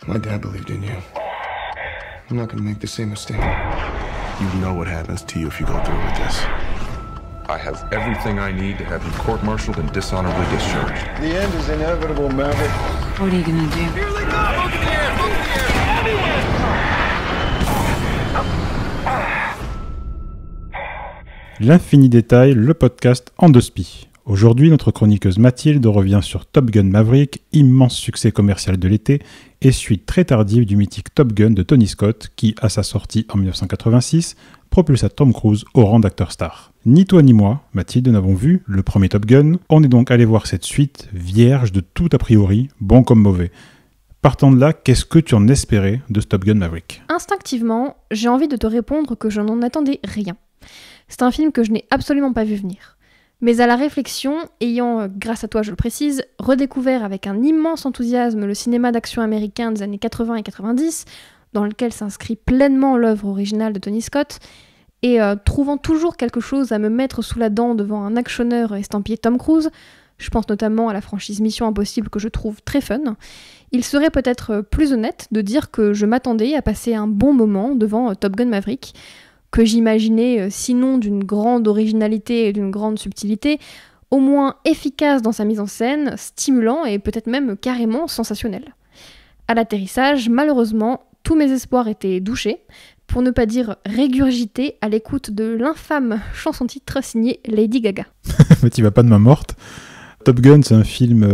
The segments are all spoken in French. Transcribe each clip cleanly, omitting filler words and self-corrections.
My dad believed in you. I'm not gonna make the same mistake. You know what happens to you if you go through with this. I have everything I need to have you court-martialed and dishonorably discharged. The end is inevitable, Maverick. What are you gonna do? Here they go! Look in the air! Look in the air! Everywhere! L'infini détail, le podcast en deux spies. Aujourd'hui, notre chroniqueuse Mathilde revient sur Top Gun Maverick, immense succès commercial de l'été, et suite très tardive du mythique Top Gun de Tony Scott, qui, à sa sortie en 1986, propulsa Tom Cruise au rang d'acteur star. Ni toi ni moi, Mathilde, n'avons vu le premier Top Gun, on est donc allé voir cette suite, vierge de tout a priori, bon comme mauvais. Partant de là, qu'est-ce que tu en espérais de Top Gun Maverick ? Instinctivement, j'ai envie de te répondre que je n'en attendais rien. C'est un film que je n'ai absolument pas vu venir. Mais à la réflexion, ayant, grâce à toi je le précise, redécouvert avec un immense enthousiasme le cinéma d'action américain des années 80 et 90, dans lequel s'inscrit pleinement l'œuvre originale de Tony Scott, et trouvant toujours quelque chose à me mettre sous la dent devant un actionneur estampillé Tom Cruise, je pense notamment à la franchise Mission Impossible que je trouve très fun, il serait peut-être plus honnête de dire que je m'attendais à passer un bon moment devant Top Gun Maverick, que j'imaginais, sinon d'une grande originalité et d'une grande subtilité, au moins efficace dans sa mise en scène, stimulant et peut-être même carrément sensationnel. À l'atterrissage, malheureusement, tous mes espoirs étaient douchés, pour ne pas dire régurgités à l'écoute de l'infâme chanson-titre signée Lady Gaga. Mais tu vas pas de main morte. Top Gun, c'est un film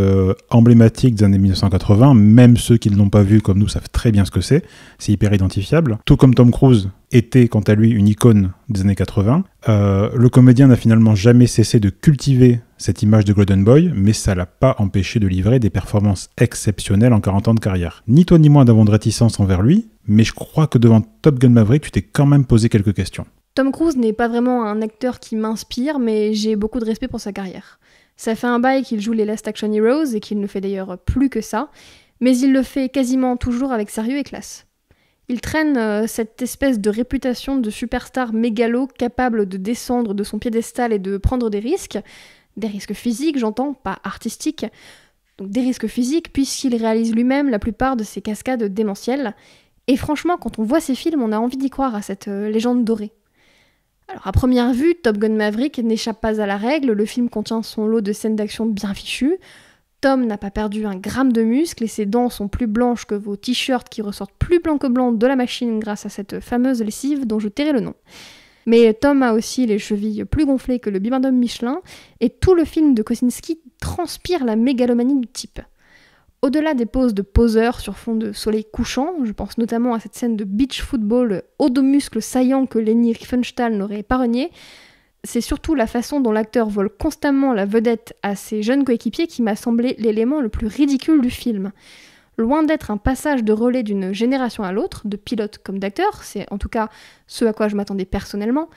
emblématique des années 1980, même ceux qui ne l'ont pas vu comme nous savent très bien ce que c'est hyper identifiable. Tout comme Tom Cruise était quant à lui une icône des années 80, le comédien n'a finalement jamais cessé de cultiver cette image de Golden Boy, mais ça l'a pas empêché de livrer des performances exceptionnelles en 40 ans de carrière. Ni toi ni moi n'avons de réticence envers lui, mais je crois que devant Top Gun Maverick, tu t'es quand même posé quelques questions. Tom Cruise n'est pas vraiment un acteur qui m'inspire, mais j'ai beaucoup de respect pour sa carrière. Ça fait un bail qu'il joue les Last Action Heroes et qu'il ne fait d'ailleurs plus que ça, mais il le fait quasiment toujours avec sérieux et classe. Il traîne cette espèce de réputation de superstar mégalo capable de descendre de son piédestal et de prendre des risques physiques j'entends, pas artistiques, donc des risques physiques puisqu'il réalise lui-même la plupart de ses cascades démentielles, et franchement quand on voit ces films on a envie d'y croire à cette légende dorée. Alors à première vue, Top Gun Maverick n'échappe pas à la règle, le film contient son lot de scènes d'action bien fichues, Tom n'a pas perdu un gramme de muscle et ses dents sont plus blanches que vos t-shirts qui ressortent plus blancs que blancs de la machine grâce à cette fameuse lessive dont je tairai le nom. Mais Tom a aussi les chevilles plus gonflées que le bibendum Michelin et tout le film de Kosinski transpire la mégalomanie du type. Au-delà des poses de poseur sur fond de soleil couchant, je pense notamment à cette scène de beach football haut de muscles saillants que Leni Riefenstahl n'aurait pas renié, c'est surtout la façon dont l'acteur vole constamment la vedette à ses jeunes coéquipiers qui m'a semblé l'élément le plus ridicule du film. Loin d'être un passage de relais d'une génération à l'autre, de pilote comme d'acteur, c'est en tout cas ce à quoi je m'attendais personnellement,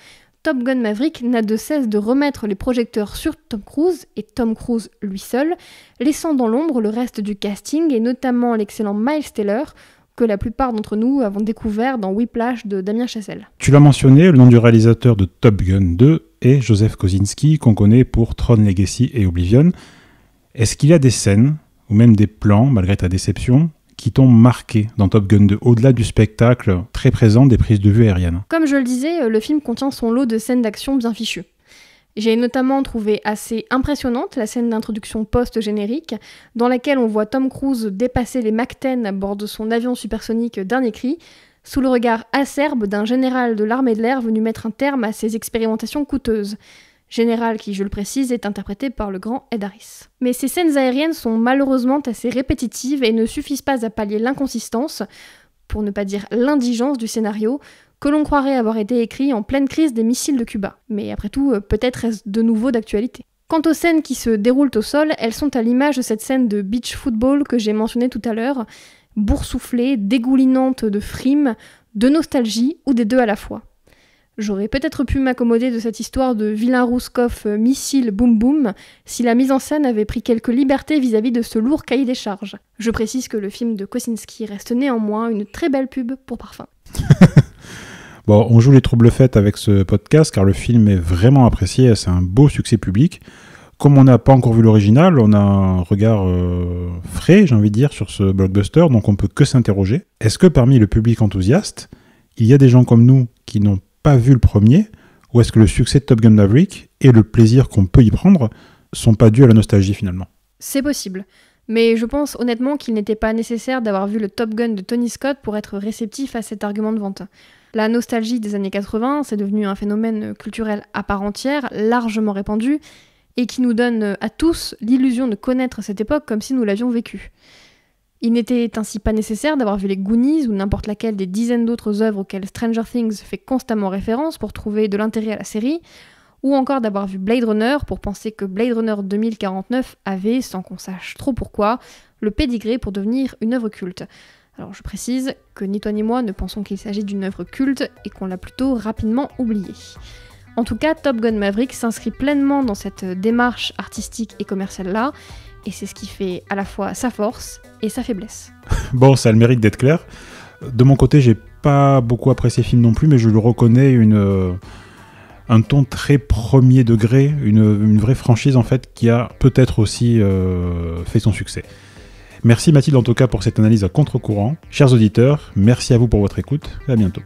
Top Gun Maverick n'a de cesse de remettre les projecteurs sur Tom Cruise, et Tom Cruise lui seul, laissant dans l'ombre le reste du casting, et notamment l'excellent Miles Teller, que la plupart d'entre nous avons découvert dans Whiplash de Damien Chazelle. Tu l'as mentionné, le nom du réalisateur de Top Gun 2 est Joseph Kosinski, qu'on connaît pour Tron Legacy et Oblivion. Est-ce qu'il y a des scènes, ou même des plans, malgré ta déception, qui t'ont marqué dans Top Gun 2, au-delà du spectacle très présent des prises de vue aériennes ? Comme je le disais, le film contient son lot de scènes d'action bien fichues. J'ai notamment trouvé assez impressionnante la scène d'introduction post-générique, dans laquelle on voit Tom Cruise dépasser les Mach 10 à bord de son avion supersonique dernier cri, sous le regard acerbe d'un général de l'armée de l'air venu mettre un terme à ses expérimentations coûteuses. Général qui, je le précise, est interprété par le grand Ed Harris. Mais ces scènes aériennes sont malheureusement assez répétitives et ne suffisent pas à pallier l'inconsistance, pour ne pas dire l'indigence du scénario, que l'on croirait avoir été écrit en pleine crise des missiles de Cuba. Mais après tout, peut-être est-ce de nouveau d'actualité. Quant aux scènes qui se déroulent au sol, elles sont à l'image de cette scène de beach football que j'ai mentionnée tout à l'heure, boursouflée, dégoulinante de frime, de nostalgie ou des deux à la fois. J'aurais peut-être pu m'accommoder de cette histoire de vilain Rouskov missile boum boum si la mise en scène avait pris quelques libertés vis-à-vis de ce lourd cahier des charges. Je précise que le film de Kosinski reste néanmoins une très belle pub pour parfum. Bon, on joue les troubles fêtes avec ce podcast car le film est vraiment apprécié, c'est un beau succès public. Comme on n'a pas encore vu l'original, on a un regard frais, j'ai envie de dire, sur ce blockbuster, donc on peut que s'interroger. Est-ce que parmi le public enthousiaste, il y a des gens comme nous qui n'ont pas vu le premier, ou est-ce que le succès de Top Gun Maverick et le plaisir qu'on peut y prendre sont pas dus à la nostalgie finalement? C'est possible. Mais je pense honnêtement qu'il n'était pas nécessaire d'avoir vu le Top Gun de Tony Scott pour être réceptif à cet argument de vente. La nostalgie des années 80, c'est devenu un phénomène culturel à part entière, largement répandu, et qui nous donne à tous l'illusion de connaître cette époque comme si nous l'avions vécue. Il n'était ainsi pas nécessaire d'avoir vu les Goonies ou n'importe laquelle des dizaines d'autres œuvres auxquelles Stranger Things fait constamment référence pour trouver de l'intérêt à la série, ou encore d'avoir vu Blade Runner pour penser que Blade Runner 2049 avait, sans qu'on sache trop pourquoi, le pédigré pour devenir une œuvre culte. Alors je précise que ni toi ni moi ne pensons qu'il s'agit d'une œuvre culte et qu'on l'a plutôt rapidement oubliée. En tout cas, Top Gun Maverick s'inscrit pleinement dans cette démarche artistique et commerciale-là, et c'est ce qui fait à la fois sa force et sa faiblesse. Bon, ça a le mérite d'être clair. De mon côté, j'ai pas beaucoup apprécié le film non plus, mais je lui reconnais un ton très premier degré, une vraie franchise en fait, qui a peut-être aussi fait son succès. Merci Mathilde en tout cas pour cette analyse à contre-courant. Chers auditeurs, merci à vous pour votre écoute, et à bientôt.